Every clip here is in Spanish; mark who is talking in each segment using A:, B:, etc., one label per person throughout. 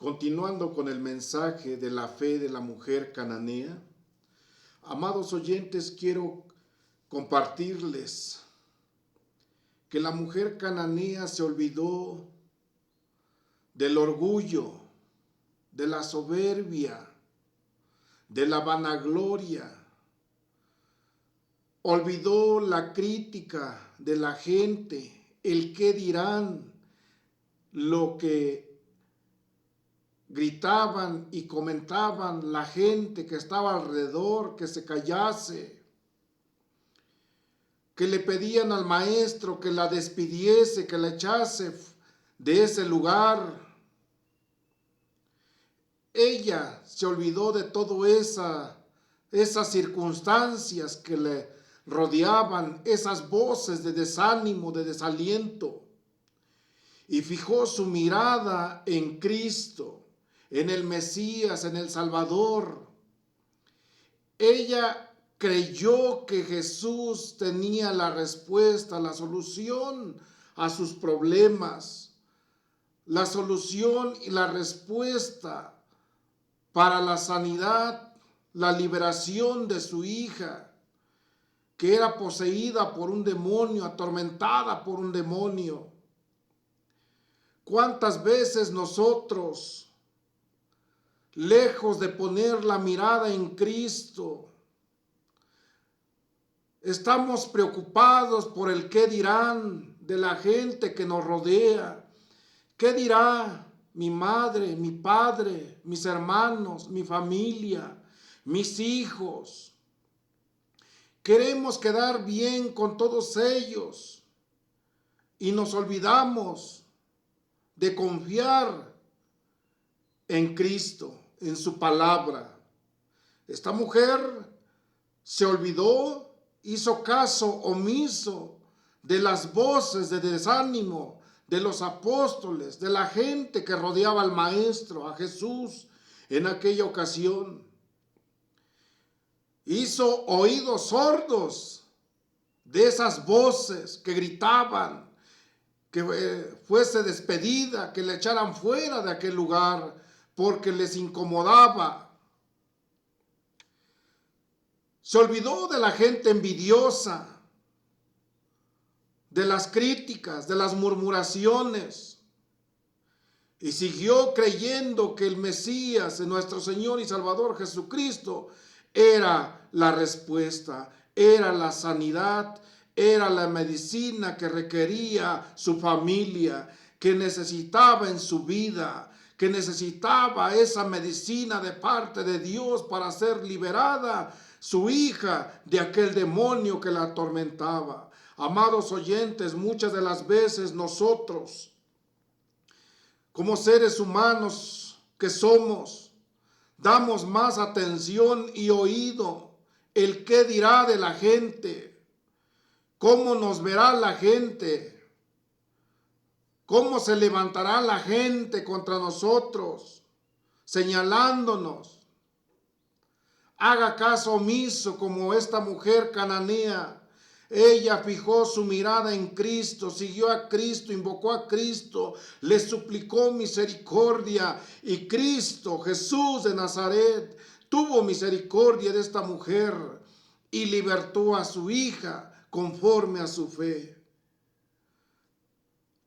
A: Continuando con el mensaje de la fe de la mujer cananea, amados oyentes, quiero compartirles que la mujer cananea se olvidó del orgullo, de la soberbia, de la vanagloria. Olvidó la crítica de la gente, el qué dirán, lo que gritaban y comentaban la gente que estaba alrededor, que se callase, que le pedían al maestro que la despidiese, que la echase de ese lugar. Ella se olvidó de todas esas circunstancias que le rodeaban, esas voces de desánimo, de desaliento, y fijó su mirada en Cristo, en el Mesías, en el Salvador. Ella creyó que Jesús tenía la respuesta, la solución a sus problemas, la solución y la respuesta para la sanidad, la liberación de su hija, que era poseída por un demonio, atormentada por un demonio. ¿Cuántas veces nosotros, lejos de poner la mirada en Cristo, estamos preocupados por el qué dirán de la gente que nos rodea? ¿Qué dirá mi madre, mi padre, mis hermanos, mi familia, mis hijos? Queremos quedar bien con todos ellos y nos olvidamos de confiar en Cristo, en su palabra. Esta mujer se olvidó, hizo caso omiso de las voces de desánimo de los apóstoles, de la gente que rodeaba al Maestro, a Jesús, en aquella ocasión. Hizo oídos sordos de esas voces que gritaban que fuese despedida, que le echaran fuera de aquel lugar, porque les incomodaba. Se olvidó de la gente envidiosa, de las críticas, de las murmuraciones, y siguió creyendo que el Mesías, nuestro Señor y Salvador Jesucristo, era la respuesta, era la sanidad, era la medicina que requería su familia, que necesitaba en su vida, que necesitaba esa medicina de parte de Dios para ser liberada su hija de aquel demonio que la atormentaba. Amados oyentes, muchas de las veces nosotros, como seres humanos que somos, damos más atención y oído el qué dirá de la gente, cómo nos verá la gente, cómo se levantará la gente contra nosotros, señalándonos. Haga caso omiso como esta mujer cananea. Ella fijó su mirada en Cristo, siguió a Cristo, invocó a Cristo, le suplicó misericordia, y Cristo, Jesús de Nazaret, tuvo misericordia de esta mujer y libertó a su hija conforme a su fe.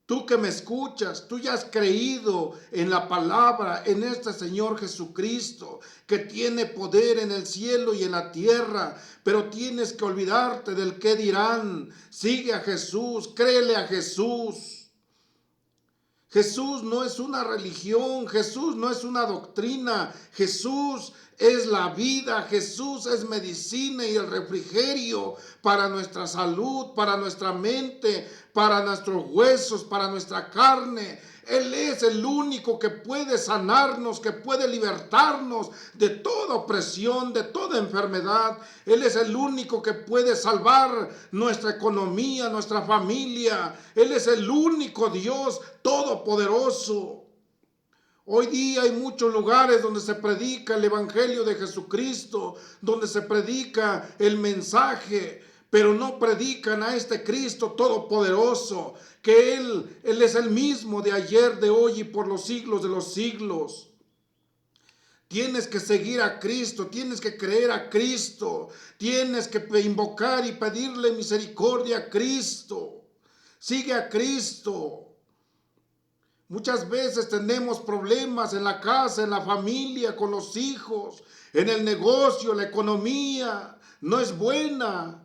A: Tú que me escuchas, tú ya has creído en la palabra, en este Señor Jesucristo, que tiene poder en el cielo y en la tierra, pero tienes que olvidarte del qué dirán. Sigue a Jesús, créele a Jesús. Jesús no es una religión, Jesús no es una doctrina, Jesús es la vida, Jesús es medicina y el refrigerio para nuestra salud, para nuestra mente, para nuestros huesos, para nuestra carne. Él es el único que puede sanarnos, que puede libertarnos de toda opresión, de toda enfermedad. Él es el único que puede salvar nuestra economía, nuestra familia. Él es el único Dios todopoderoso. Hoy día hay muchos lugares donde se predica el Evangelio de Jesucristo, donde se predica el mensaje, pero no predican a este Cristo todopoderoso, que Él es el mismo de ayer, de hoy y por los siglos de los siglos. Tienes que seguir a Cristo, tienes que creer a Cristo, tienes que invocar y pedirle misericordia a Cristo. Sigue a Cristo. Muchas veces tenemos problemas en la casa, en la familia, con los hijos, en el negocio, la economía no es buena.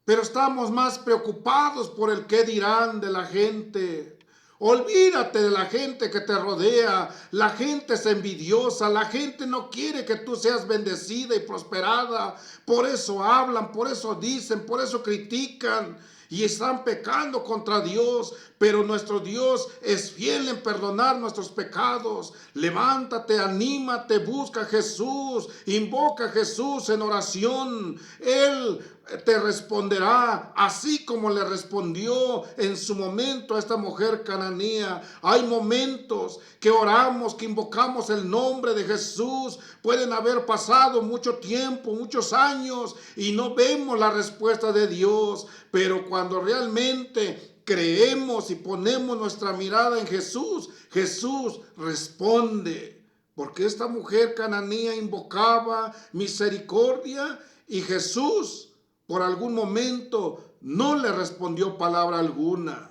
A: Pero estamos más preocupados por el qué dirán de la gente. Olvídate de la gente que te rodea. La gente es envidiosa. La gente no quiere que tú seas bendecida y prosperada. Por eso hablan, por eso dicen, por eso critican. Y están pecando contra Dios, pero nuestro Dios es fiel en perdonar nuestros pecados. Levántate, anímate, busca a Jesús, invoca a Jesús en oración. Él te responderá, así como le respondió en su momento a esta mujer cananea. Hay momentos que oramos, que invocamos el nombre de Jesús. Pueden haber pasado mucho tiempo, muchos años, y no vemos la respuesta de Dios, pero cuando realmente creemos y ponemos nuestra mirada en Jesús, Jesús responde. Porque esta mujer cananea invocaba misericordia y Jesús por algún momento no le respondió palabra alguna.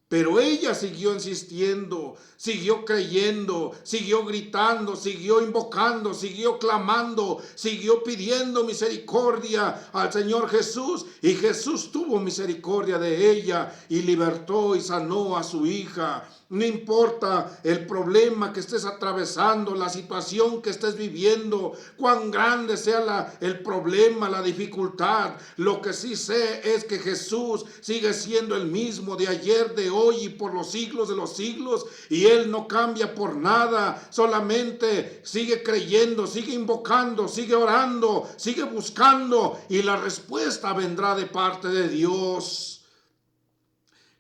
A: Pero ella siguió insistiendo, siguió creyendo, siguió gritando, siguió invocando, siguió clamando, siguió pidiendo misericordia al Señor Jesús. Y Jesús tuvo misericordia de ella y libertó y sanó a su hija. No importa el problema que estés atravesando, la situación que estés viviendo, cuán grande sea el problema, la dificultad. Lo que sí sé es que Jesús sigue siendo el mismo de ayer, de hoy y por los siglos de los siglos. Y Él no cambia por nada. Solamente sigue creyendo, sigue invocando, sigue orando, sigue buscando. Y la respuesta vendrá de parte de Dios.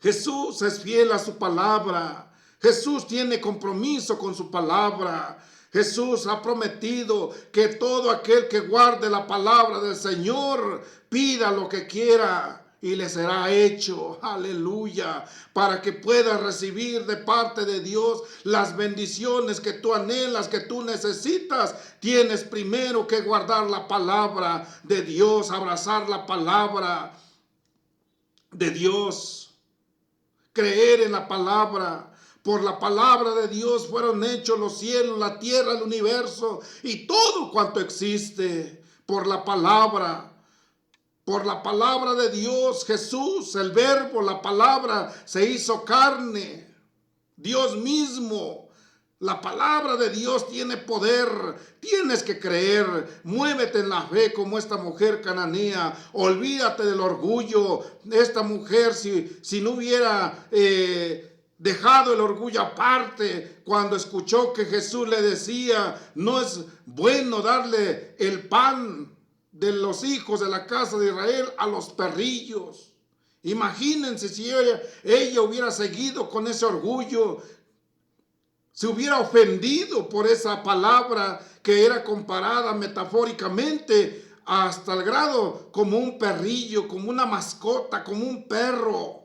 A: Jesús es fiel a su palabra. Jesús tiene compromiso con su palabra. Jesús ha prometido que todo aquel que guarde la palabra del Señor pida lo que quiera y le será hecho. Aleluya. Para que puedas recibir de parte de Dios las bendiciones que tú anhelas, que tú necesitas, tienes primero que guardar la palabra de Dios, abrazar la palabra de Dios. Creer en la palabra. Por la palabra de Dios fueron hechos los cielos, la tierra, el universo y todo cuanto existe. Por la palabra de Dios, Jesús, el verbo, la palabra, se hizo carne. Dios mismo. La palabra de Dios tiene poder. Tienes que creer. Muévete en la fe como esta mujer cananea. Olvídate del orgullo. Esta mujer, si no hubiera dejado el orgullo aparte, cuando escuchó que Jesús le decía, no es bueno darle el pan de los hijos de la casa de Israel a los perrillos. Imagínense si ella hubiera seguido con ese orgullo, se hubiera ofendido por esa palabra que era comparada metafóricamente hasta el grado como un perrillo, como una mascota, como un perro.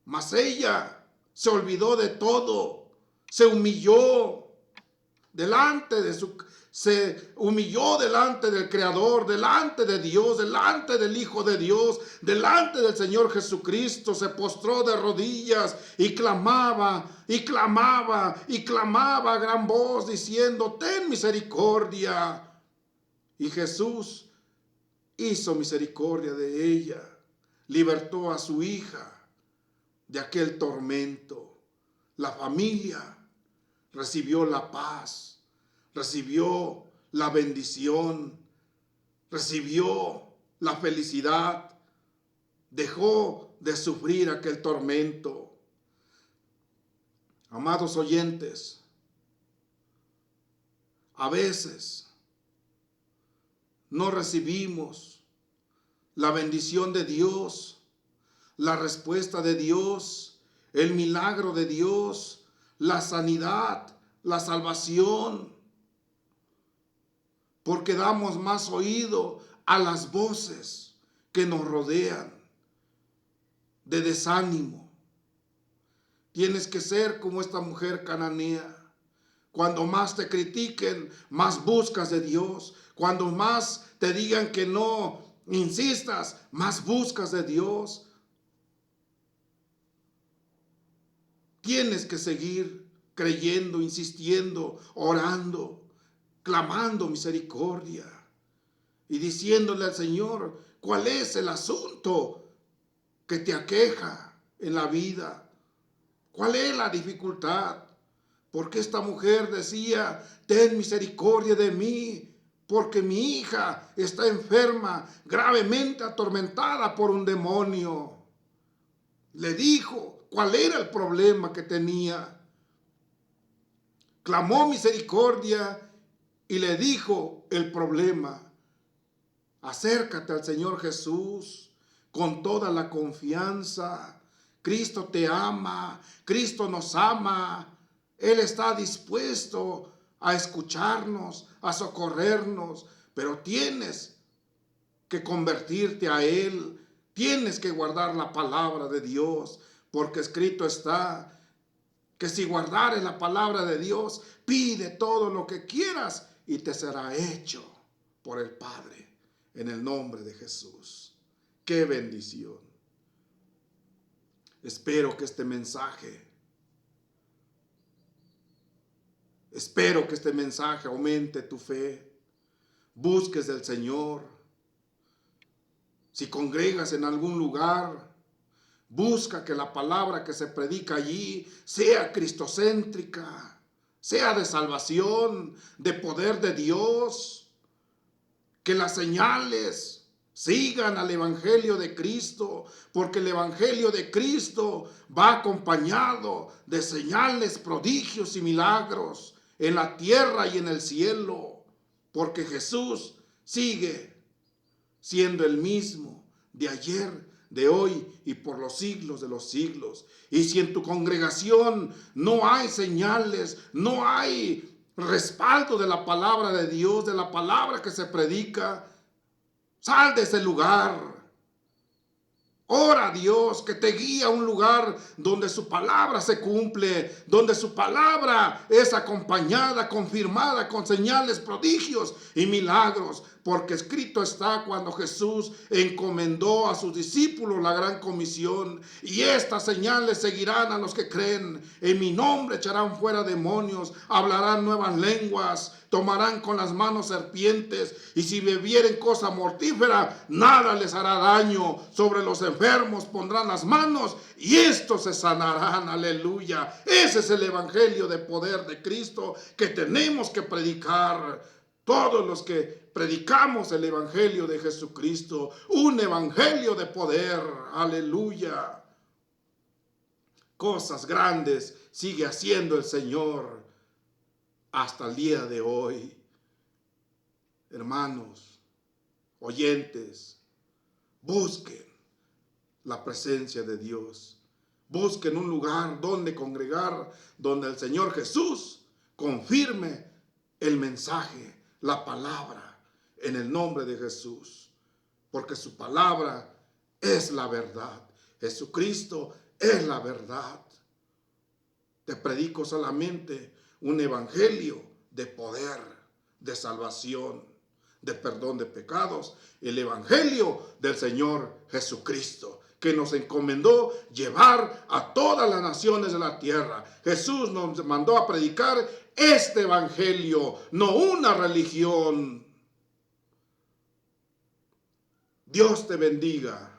A: Mas ella se olvidó de todo, se humilló delante del Creador, delante de Dios, delante del Hijo de Dios, delante del Señor Jesucristo. Se postró de rodillas y clamaba, y clamaba, y clamaba a gran voz diciendo, ten misericordia. Y Jesús hizo misericordia de ella, libertó a su hija de aquel tormento. La familia recibió la paz, recibió la bendición, recibió la felicidad, dejó de sufrir aquel tormento. Amados oyentes, a veces no recibimos la bendición de Dios, la respuesta de Dios, el milagro de Dios, la sanidad, la salvación, porque damos más oído a las voces que nos rodean de desánimo. Tienes que ser como esta mujer cananea. Cuando más te critiquen, más buscas de Dios. Cuando más te digan que no insistas, más buscas de Dios. Tienes que seguir creyendo, insistiendo, orando, clamando misericordia y diciéndole al Señor cuál es el asunto que te aqueja en la vida. ¿Cuál es la dificultad? Porque esta mujer decía, ten misericordia de mí, porque mi hija está enferma, gravemente atormentada por un demonio. Le dijo cuál era el problema que tenía. Clamó misericordia y le dijo el problema. Acércate al Señor Jesús con toda la confianza. Cristo te ama, Cristo nos ama. Él está dispuesto a escucharnos, a socorrernos, pero tienes que convertirte a Él. Tienes que guardar la palabra de Dios, porque escrito está que si guardares la palabra de Dios, pide todo lo que quieras y te será hecho por el Padre, en el nombre de Jesús. ¡Qué bendición! Espero que este mensaje aumente tu fe. Busques del Señor. Si congregas en algún lugar, busca que la palabra que se predica allí sea cristocéntrica, sea de salvación, de poder de Dios. Que las señales sigan al Evangelio de Cristo, porque el Evangelio de Cristo va acompañado de señales, prodigios y milagros en la tierra y en el cielo, porque Jesús sigue siendo el mismo de ayer, de hoy y por los siglos de los siglos. Y si en tu congregación no hay señales, no hay respaldo de la palabra de Dios, de la palabra que se predica, sal de ese lugar. Ora a Dios que te guíe a un lugar donde su palabra se cumple, donde su palabra es acompañada, confirmada con señales, prodigios y milagros. Porque escrito está cuando Jesús encomendó a sus discípulos la gran comisión. Y estas señales seguirán a los que creen. En mi nombre echarán fuera demonios, hablarán nuevas lenguas, tomarán con las manos serpientes, y si bebieren cosa mortífera, nada les hará daño. Sobre los enfermos pondrán las manos y estos se sanarán. Aleluya. Ese es el evangelio de poder de Cristo que tenemos que predicar. Todos los que predicamos el evangelio de Jesucristo, un evangelio de poder. Aleluya. Cosas grandes sigue haciendo el Señor hasta el día de hoy. Hermanos, oyentes, busquen la presencia de Dios. Busquen un lugar donde congregar, donde el Señor Jesús confirme el mensaje, la palabra, en el nombre de Jesús. Porque su palabra es la verdad. Jesucristo es la verdad. Te predico solamente un evangelio de poder, de salvación, de perdón de pecados, el evangelio del Señor Jesucristo, que nos encomendó llevar a todas las naciones de la tierra. Jesús nos mandó a predicar este evangelio, no una religión. Dios te bendiga.